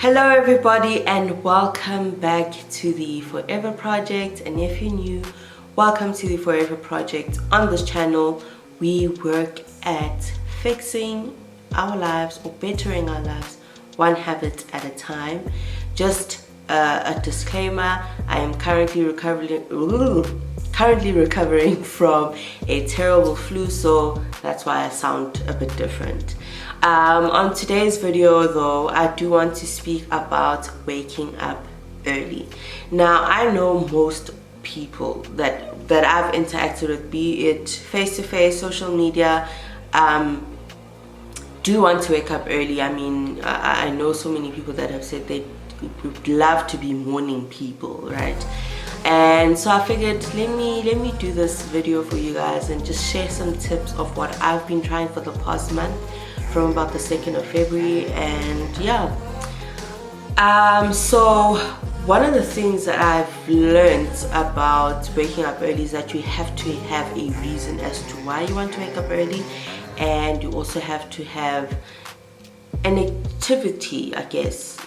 Hello everybody and welcome back to the Forever Project, and if you're new, welcome to the Forever Project. On this channel we work at fixing our lives or bettering our lives one habit at a time. Just a disclaimer, I am currently recovering from a terrible flu, so that's why I sound a bit different. On today's video though, I do want to speak about waking up early. Now I know most people that I've interacted with, be it face-to-face, social media, do want to wake up early. I mean, I know so many people that have said they would love to be morning people, right? And so I figured let me do this video for you guys and just share some tips of what I've been trying for the past month, from about the 2nd of February. And yeah, so one of the things that I've learned about waking up early is that you have to have a reason as to why you want to wake up early, and you also have to have an activity, I guess,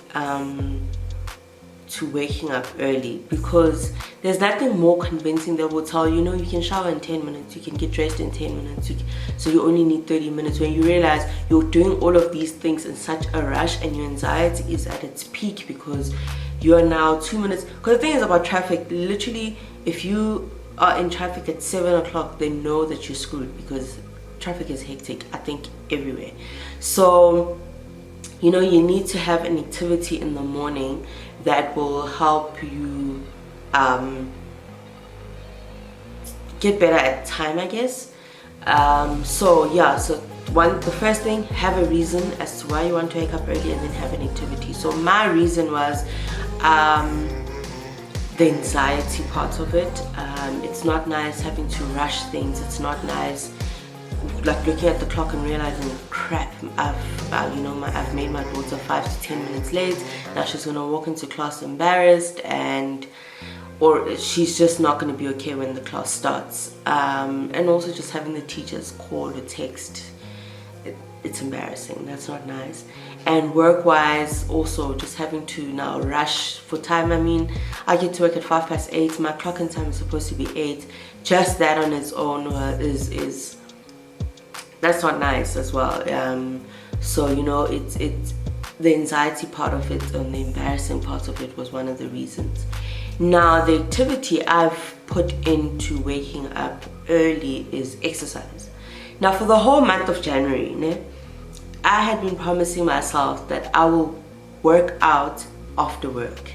to waking up early, because there's nothing more convincing that will tell you, you can shower in 10 minutes, you can get dressed in 10 minutes, so you only need 30 minutes, when you realize you're doing all of these things in such a rush and your anxiety is at its peak because you are now 2 minutes. Because the thing is about traffic, literally if you are in traffic at 7 o'clock, they know that you're screwed because traffic is hectic, I think, everywhere. So you need to have an activity in the morning that will help you get better at time, I guess. So yeah, so the first thing, have a reason as to why you want to wake up early, and then have an activity. So my reason was the anxiety part of it. It's not nice having to rush things. It's not nice like looking at the clock and realizing, crap, I've made my daughter 5 to 10 minutes late. Now she's gonna walk into class embarrassed, or she's just not gonna be okay when the class starts. And also just having the teachers call or text, it's embarrassing. That's not nice. And work-wise, also just having to now rush for time. I mean, I get to work at 8:05. My clock-in time is supposed to be 8. Just that on its own is that's not nice as well. So it's the anxiety part of it and the embarrassing part of it was one of the reasons. Now the activity I've put into waking up early is exercise. Now for the whole month of January, I had been promising myself that I will work out after work,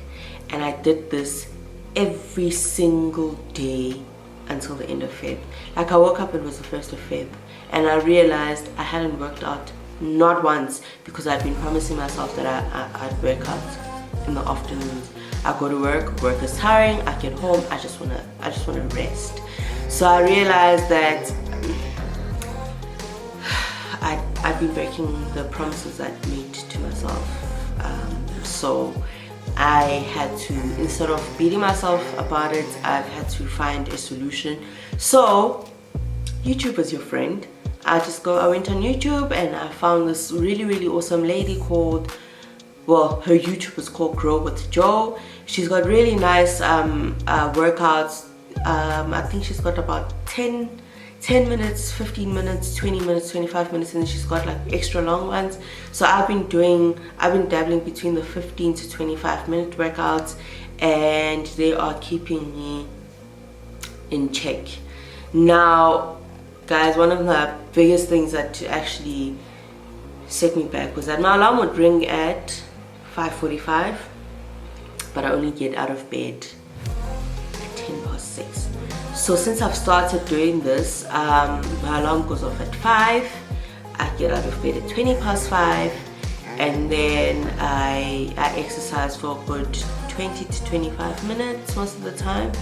and I did this every single day until the end of Feb. Like I woke up, it was the 1st of Feb, and I realized I hadn't worked out not once, because I'd been promising myself that I'd work out in the afternoons. I go to work is tiring, I get home, I just wanna rest. So I realized that I've been breaking the promises I'd made to myself. So I had to, instead of beating myself about it, I've had to find a solution. So YouTube is your friend. I went on YouTube and I found this really awesome lady called, well, her YouTube is called Grow with Jo. She's got really nice workouts. I think she's got about 10 minutes, 15 minutes, 20 minutes, 25 minutes, and then she's got like extra long ones. So I've been dabbling between the 15 to 25 minute workouts, and they are keeping me in check. Now guys, one of the biggest things that actually set me back was that my alarm would ring at 5:45, but I only get out of bed at 6:10. So since I've started doing this, my alarm goes off at 5, I get out of bed at 5:20, and then I exercise for a good 20 to 25 minutes most of the time.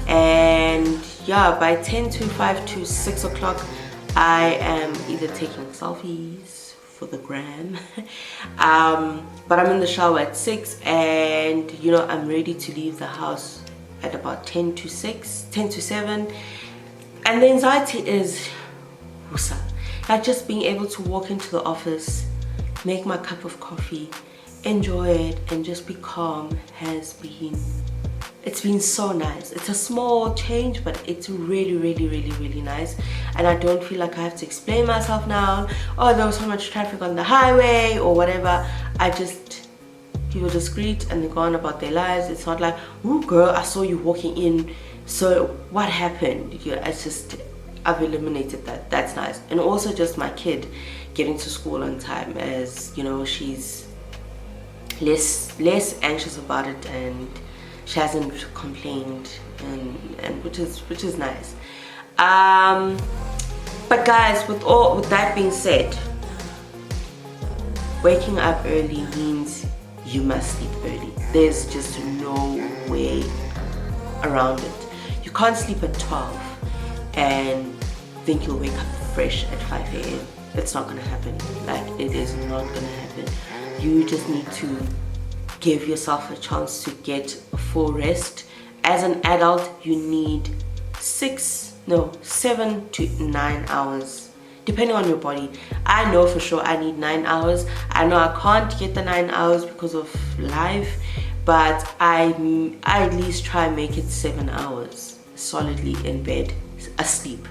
And yeah, by 5 to 6 o'clock I am either taking selfies for the gram but I'm in the shower at 6, and I'm ready to leave the house at about 10 to 7, and the anxiety is like just being able to walk into the office, make my cup of coffee, enjoy it and just be calm it's been so nice. It's a small change, but it's really nice, and I don't feel like I have to explain myself now. Oh, there was so much traffic on the highway or whatever. People just greet and they go on about their lives. It's not like, oh girl, I saw you walking in, so what happened? It's just, I've eliminated that. That's nice. And also just my kid getting to school on time, as you know, she's less anxious about it, and she hasn't complained, and which is nice. But guys, with that being said, waking up early means you must sleep early. There's just no way around it. You can't sleep at 12 and think you'll wake up fresh at 5 a.m. It's not gonna happen. Like, it is not gonna happen. You just need to give yourself a chance to get a full rest. As an adult, you need 7 to 9 hours, depending on your body. I know for sure I need 9 hours. I know I can't get the 9 hours because of life, but I at least try and make it 7 hours solidly in bed, asleep.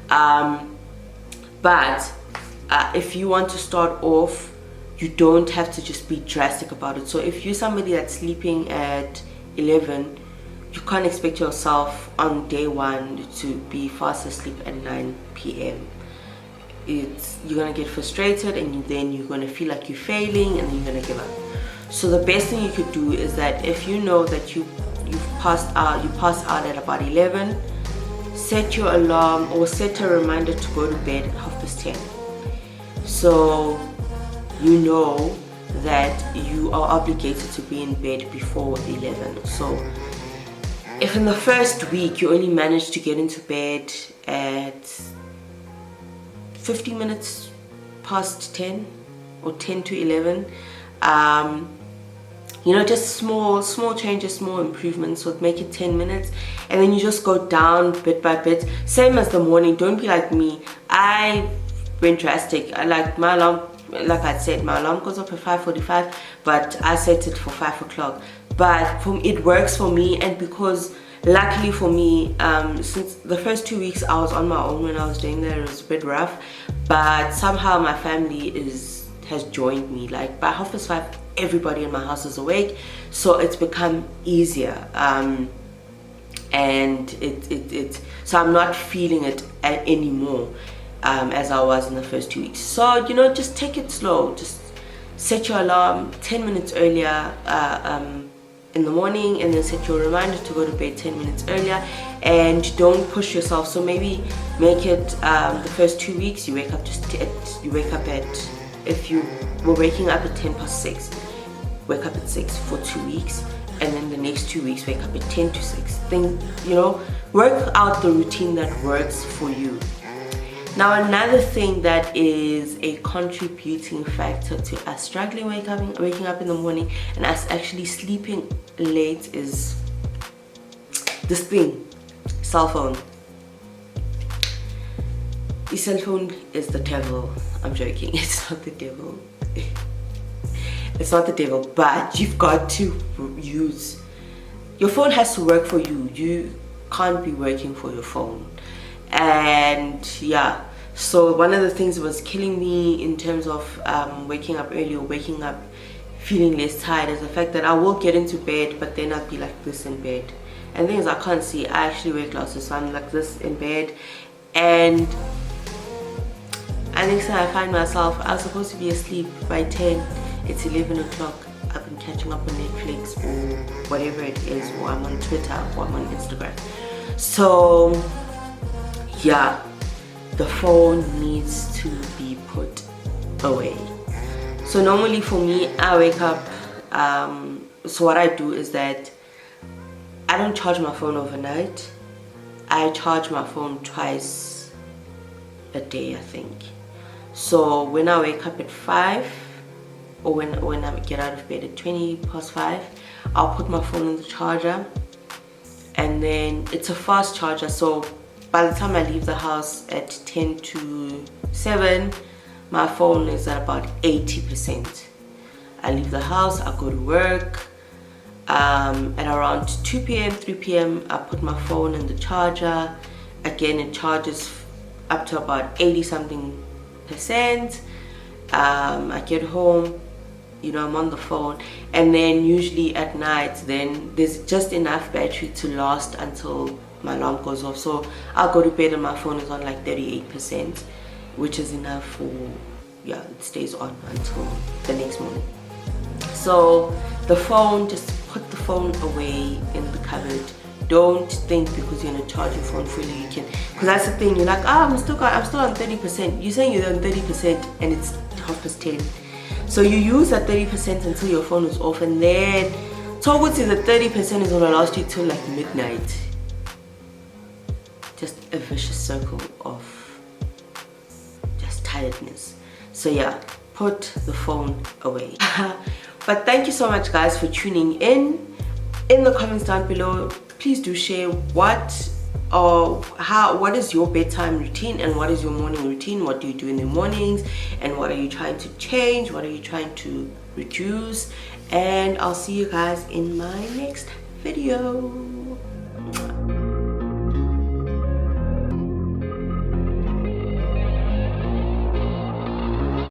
But if you want to start off, you don't have to just be drastic about it. So if you're somebody that's sleeping at 11, you can't expect yourself on day one to be fast asleep at 9 p.m. You're gonna get frustrated, and then you're gonna feel like you're failing, and then you're gonna give up. So the best thing you could do is that if you know that you pass out at about 11, set your alarm or set a reminder to go to bed at 10:30. So you know that you are obligated to be in bed before 11. So if in the first week you only manage to get into bed at 50 minutes past 10 or 10 to 11, you know, just small changes, small improvements would make it 10 minutes, and then you just go down bit by bit. Same as the morning. Don't be like me. I went drastic. Like my alarm, like I said, my alarm goes up at 5:45, but I set it for 5 o'clock. But it works for me, and because luckily for me, since the first 2 weeks I was on my own when I was doing that, it was a bit rough, but somehow my family has joined me. Like by 5:30, everybody in my house is awake, so it's become easier, and so I'm not feeling it anymore as I was in the first 2 weeks. So you know, just take it slow. Just set your alarm 10 minutes earlier in the morning, and then set your reminder to go to bed 10 minutes earlier, and don't push yourself. So maybe make it the first 2 weeks you wake up at, if you were waking up at 6:10, wake up at 6 for 2 weeks, and then the next 2 weeks wake up at 10 to 6. Then, you know, work out the routine that works for you. Now, another thing that is a contributing factor to us struggling waking up in the morning and us actually sleeping late is this thing, cell phone. The cell phone is the devil. I'm joking. It's not the devil. It's not the devil, but you've got to use your phone. Has to work for you. You can't be working for your phone. And yeah, so one of the things that was killing me in terms of waking up early or waking up feeling less tired is the fact that I will get into bed, but then I'll be like this in bed. And the thing is, I can't see. I actually wear glasses, so I'm like this in bed, and next time I find myself, I was supposed to be asleep by 10. It's 11 o'clock. I've been catching up on Netflix or whatever it is, or I'm on Twitter, or I'm on Instagram. So yeah, the phone needs to be put away. So normally for me, I wake up, so what I do is that I don't charge my phone overnight. I charge my phone twice a day, I think. So when I wake up at 5, or when I get out of bed at 5:20, I'll put my phone in the charger, and then it's a fast charger, so by the time I leave the house at 10 to 7, my phone is at about 80%. I leave the house, I go to work. At around 2 p.m, 3 p.m, I put my phone in the charger. Again, it charges up to about 80 something percent. I get home, you know, I'm on the phone, and then usually at night then there's just enough battery to last until my alarm goes off. So I'll go to bed and my phone is on like 38%, which is enough for, yeah, it stays on until the next morning. So the phone, just put the phone away in the cupboard. Don't think because you're gonna charge your phone fully you can, because that's the thing, you're like, I'm still on 30%. You're saying you're on 30% and it's 10:30. So you use that 30% until your phone is off, and then towards the 30% is gonna last you till like midnight. Just a vicious circle of just tiredness. So yeah, put the phone away. But thank you so much guys for tuning in. In the comments down below, please do share what is your bedtime routine and what is your morning routine. What do you do in the mornings, and what are you trying to change, what are you trying to reduce? And I'll see you guys in my next video.